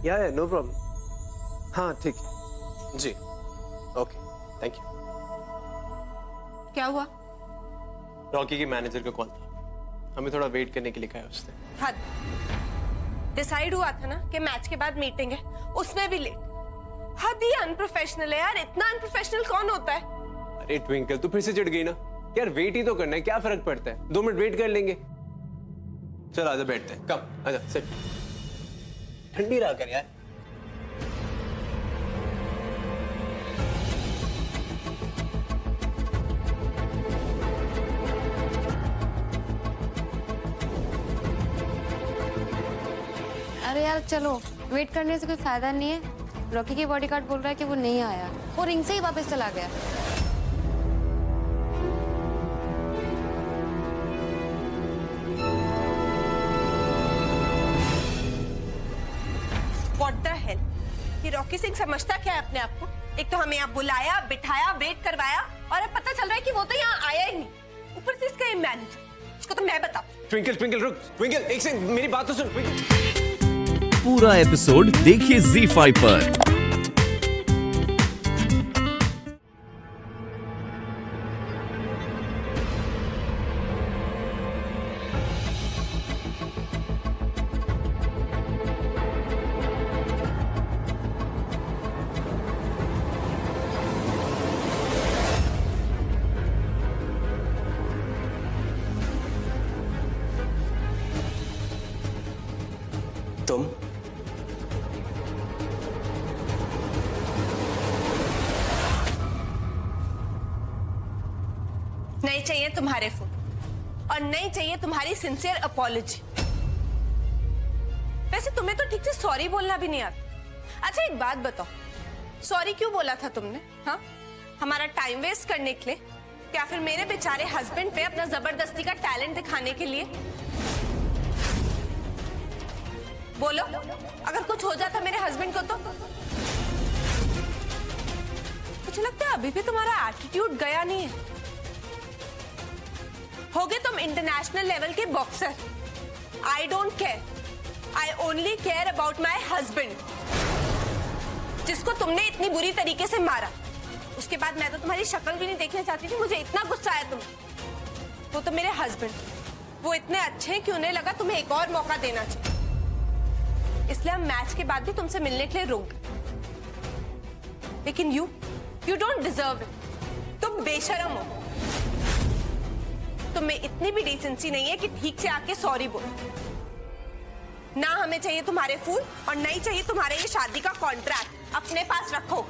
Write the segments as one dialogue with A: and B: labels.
A: या no problem. हाँ ठीक है जी, ओके थैंक यू।
B: क्या हुआ?
A: रॉकी के मैनेजर का कॉल था, हमें थोड़ा वेट करने के लिए कहा उसने।
B: हद। डिसाइड हुआ था ना कि मैच के बाद मीटिंग है, उसमें भी लेट। हद ही अनप्रोफेशनल है यार, इतना अनप्रोफेशनल कौन होता है?
A: अरे ट्विंकल तू फिर से चिढ़ गई ना यार, वेट ही तो करना है, क्या फर्क पड़ता है, 2 मिनट वेट कर लेंगे। चल आजा बैठते हैं, कम आजा सिट, ठंडी रहा कर यार।
C: अरे यार चलो, वेट करने से कोई फायदा नहीं है। रॉकी की बॉडीगार्ड बोल रहा है कि वो नहीं आया, वो रिंग से ही वापस चला गया।
B: What the hell? ये रॉकी सिंह समझता क्या है अपने आप को? एक तो हमें यहाँ बुलाया, बिठाया, वेट करवाया और अब पता चल रहा है कि वो तो यहाँ आया ही नहीं। ऊपर से इसका ये मैनेजर, इसको तो मैं बताऊं।
A: ट्विंकल ट्विंकल रुक, ट्विंकल एक सेकंड मेरी बात तो सुन।
D: पूरा एपिसोड देखिए ZEE5 पर।
A: तुम
B: नहीं चाहिए तुम्हारे फोन और नहीं चाहिए तुम्हारी सिंसियर अपॉलॉजी। वैसे तुम्हें तो ठीक से सॉरी बोलना भी नहीं आता। अच्छा एक बात बताओ, सॉरी क्यों बोला था तुमने? हाँ, हमारा टाइम वेस्ट करने के लिए, या फिर मेरे बेचारे हस्बैंड पे अपना जबरदस्ती का टैलेंट दिखाने के लिए? बोलो, अगर कुछ हो जाता मेरे हस्बैंड को तो? मुझे लगता है अभी भी तुम्हारा एटीट्यूड गया नहीं है। होगे तुम इंटरनेशनल लेवल के boxer. I don't care, I only care about my husband, जिसको तुमने इतनी बुरी तरीके से मारा। उसके बाद मैं तो तुम्हारी शक्ल भी नहीं देखना चाहती थी, मुझे इतना गुस्सा आया तुम। वो तो मेरे हस्बैंड, वो इतने अच्छे हैं कि उन्हें लगा तुम्हें एक और मौका देना चाहिए, इसलिए हम मैच के बाद भी तुमसे मिलने के लिए रुक गए। लेकिन यू डोंट डिजर्व इट। तुम बेशरम हो। तुम्हें इतनी भी डिसेंसी नहीं है कि ठीक से आके सॉरी बोलो। ना हमें चाहिए तुम्हारे फूल और नहीं चाहिए तुम्हारे ये शादी का कॉन्ट्रैक्ट। अपने पास रखो।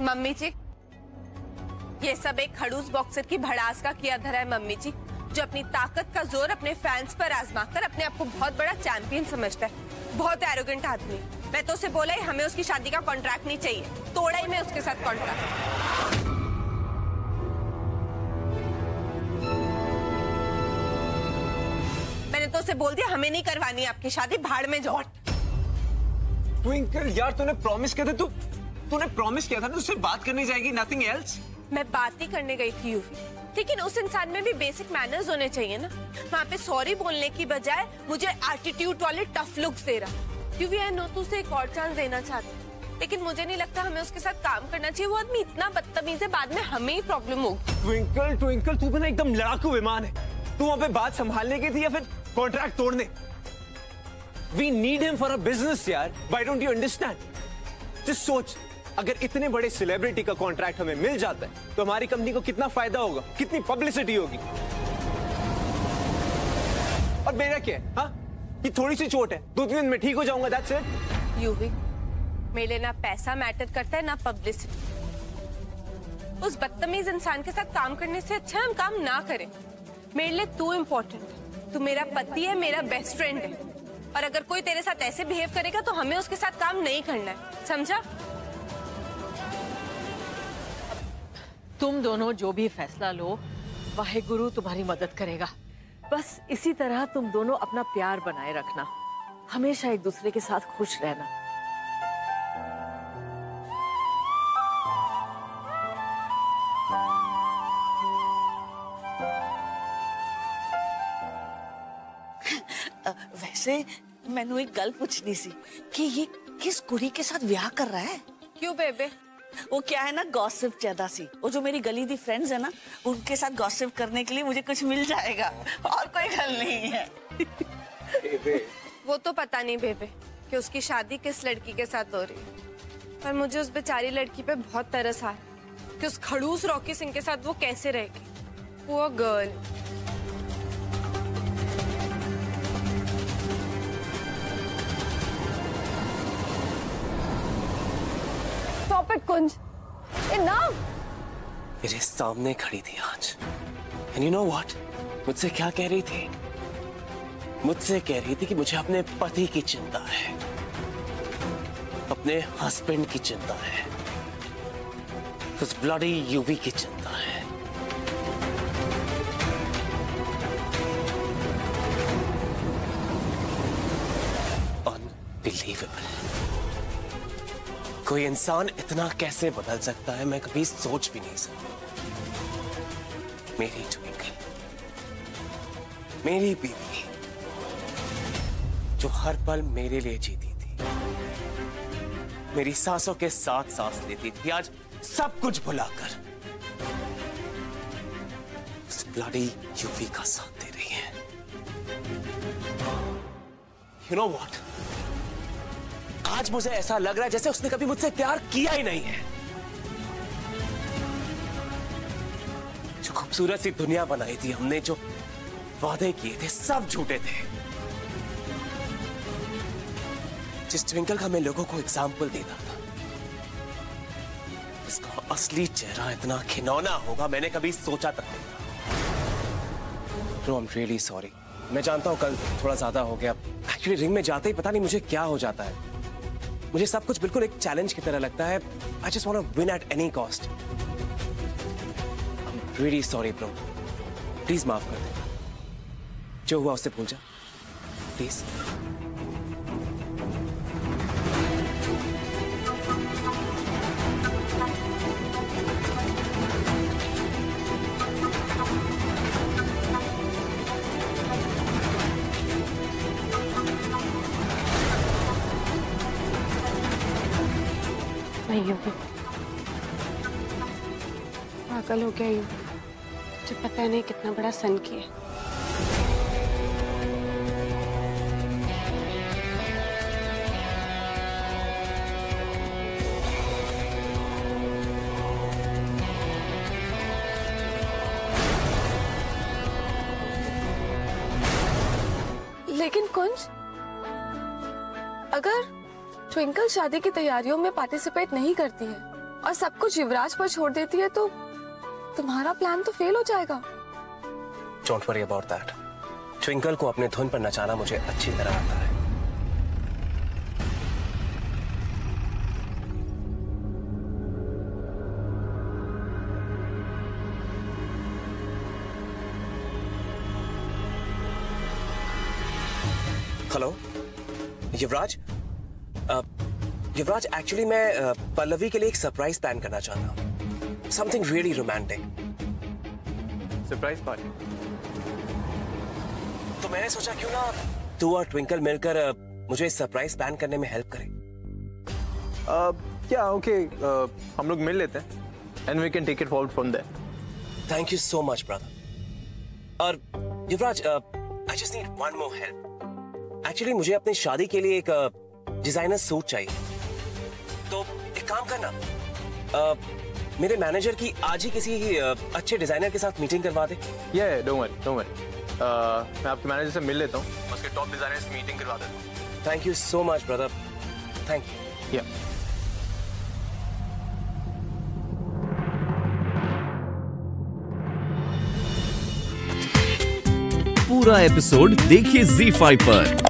B: मम्मी जी, ये सब एक खड़ूस बॉक्सर की भड़ास का किया धरा है मम्मी जी, जो अपनी ताकत का जोर अपने फैंस पर आजमाकर अपने आप को बहुत बड़ा चैंपियन समझता है। बहुत एरोगेंट आदमी। मैं तो उसे बोला ही हमें उसकी शादी का कॉन्ट्रैक्ट नहीं चाहिए, तोड़ा ही मैं उसके साथ कॉन्ट्रैक्ट। मैंने तो उसे बोल दिया हमें नहीं करवानी आपकी शादी, भाड़ में जाओ।
A: ट्विंकल यार तूने प्रॉमिस किया था, तूने प्रॉमिस किया था ना उससे बात करने जाएगी, नथिंग एल्स।
B: मैं बात ही करने गई थी यूवी, लेकिन उस इंसान में भी बेसिक मैनर्स होने चाहिए ना। वहाँ पे सॉरी बोलने की बजाय मुझे एटीट्यूड वाले टफ लुक्स दे रहा। यूवी आई नो तू उसे एक और चांस देना चाहती, लेकिन मुझे नहीं लगता हमें उसके साथ काम करना चाहिए। वो आदमी इतना बदतमीज है, बाद में हमें ही प्रॉब्लम होगी।
A: ट्विंकल ट्विंकल तू ना एकदम लड़ाकू विमान है। तू वहाँ पे बात संभालने की थी या फिर कॉन्ट्रैक्ट तोड़ने? We need him for a business यार। Why don't you understand? Just सोच, अगर इतने बड़े सेलिब्रिटी का कॉन्ट्रैक्ट हमें मिल जाता है तो हमारी कंपनी को कितना फायदा होगा, कितनी पब्लिसिटी होगी। और मेरा क्या है? हाँ, ये थोड़ी सी चोट है, 2-3 दिन में ठीक हो जाऊंगा। That's it।
B: यूवी, मेरे ना पैसा मैटर करता है ना पब्लिसिटी। उस बदतमीज इंसान के साथ काम करने से अच्छा हम काम ना करें। मेरे लिए तू इम्पोर्टेंट है, तू मेरा पति है, मेरा बेस्ट फ्रेंड है, और अगर कोई तेरे साथ ऐसे बिहेव करेगा तो हमें उसके साथ काम नहीं करना है, समझा?
E: तुम दोनों जो भी फैसला लो, वाहेगुरु तुम्हारी मदद करेगा। बस इसी तरह तुम दोनों अपना प्यार बनाए रखना, हमेशा एक दूसरे के साथ खुश रहना।
F: वैसे मैंने एक गल पूछनी सी कि ये किस कुड़ी के साथ ब्याह कर रहा है?
B: क्यों बेबे?
F: वो क्या है ना, गॉसिप ज्यादा सी। वो जो मेरी गली दी फ्रेंड्स है ना, उनके साथ गॉसिप करने के लिए मुझे कुछ मिल जाएगा, और कोई गल नहीं है।
B: वो तो पता नहीं बेबे कि उसकी शादी किस लड़की के साथ हो रही है, पर मुझे उस बेचारी लड़की पे बहुत तरस आ रहा है कि उस खड़ूस रॉकी सिंह के साथ वो कैसे रहेगी। Poor girl.
G: Stop it, Kunj. Enough!
A: मेरे सामने खड़ी थी आज। And you know what? मुझसे क्या कह रही थी? मुझसे कह रही थी कि मुझे अपने पति की चिंता है, अपने हस्बैंड की चिंता है, उस ब्लडी यूवी की चिंता है। Unbelievable. कोई इंसान इतना कैसे बदल सकता है, मैं कभी सोच भी नहीं सकता। मेरी ट्विंकल, मेरी बीवी, जो हर पल मेरे लिए जीती थी, मेरी सांसों के साथ सांस लेती थी, आज सब कुछ भुलाकर उस ब्लडी यूवी का साथ दे रही है। You know what? आज मुझे ऐसा लग रहा है जैसे उसने कभी मुझसे प्यार किया ही नहीं है। जो खूबसूरत सी दुनिया बनाई थी हमने, जो वादे किए थे, सब झूठे थे। जिस ट्विंकल का मैं लोगों को एग्जाम्पल देता था, इसका असली चेहरा इतना घिनौना होगा मैंने कभी सोचा तक नहीं था। Bro, I'm really sorry। मैं जानता हूं कल थोड़ा ज्यादा हो गया। एक्चुअली रिंग में जाते ही पता नहीं मुझे क्या हो जाता है। मुझे सब कुछ बिल्कुल एक चैलेंज की तरह लगता है। I just want to win at any cost। I'm really sorry bro। Please माफ कर दे। जो हुआ उससे भूल जा प्लीज।
G: पागल हो गया यूवी, तुझे पता नहीं कितना बड़ा सन किया। लेकिन कुंज, अगर ट्विंकल शादी की तैयारियों में पार्टिसिपेट नहीं करती है और सब कुछ युवराज पर छोड़ देती है, तो तुम्हारा प्लान तो फेल हो जाएगा।
A: Don't worry about that। Twinkle को अपने धुन पर नचाना मुझे अच्छी तरह आता है। हेलो युवराज। युवराज एक्चुअली मैं पल्लवी के लिए एक सरप्राइज प्लान करना चाहता हूँ। Something really romantic. Surprise party? तो मैंने सोचा क्यों ना तू और ट्विंकल मिलकर मुझे सरप्राइज प्लान करने में हेल्प करें।
H: क्या ओके, हम लोग मिल लेते हैं and we can take it forward from there.
A: Thank you so much brother. और Yuvraj, I just need one more help. Actually मुझे अपनी शादी के लिए एक डिजाइनर सूट चाहिए। तो एक काम करना, मेरे मैनेजर की आज ही किसी अच्छे डिजाइनर के साथ मीटिंग करवा दे।
H: Don't worry. मैं आपके मैनेजर से मिल लेता हूँ, उसके टॉप डिजाइनर से मीटिंग करवा देता हूँ।
A: Thank you so much brother, thank you.
D: पूरा एपिसोड देखिए ZEE5 पर।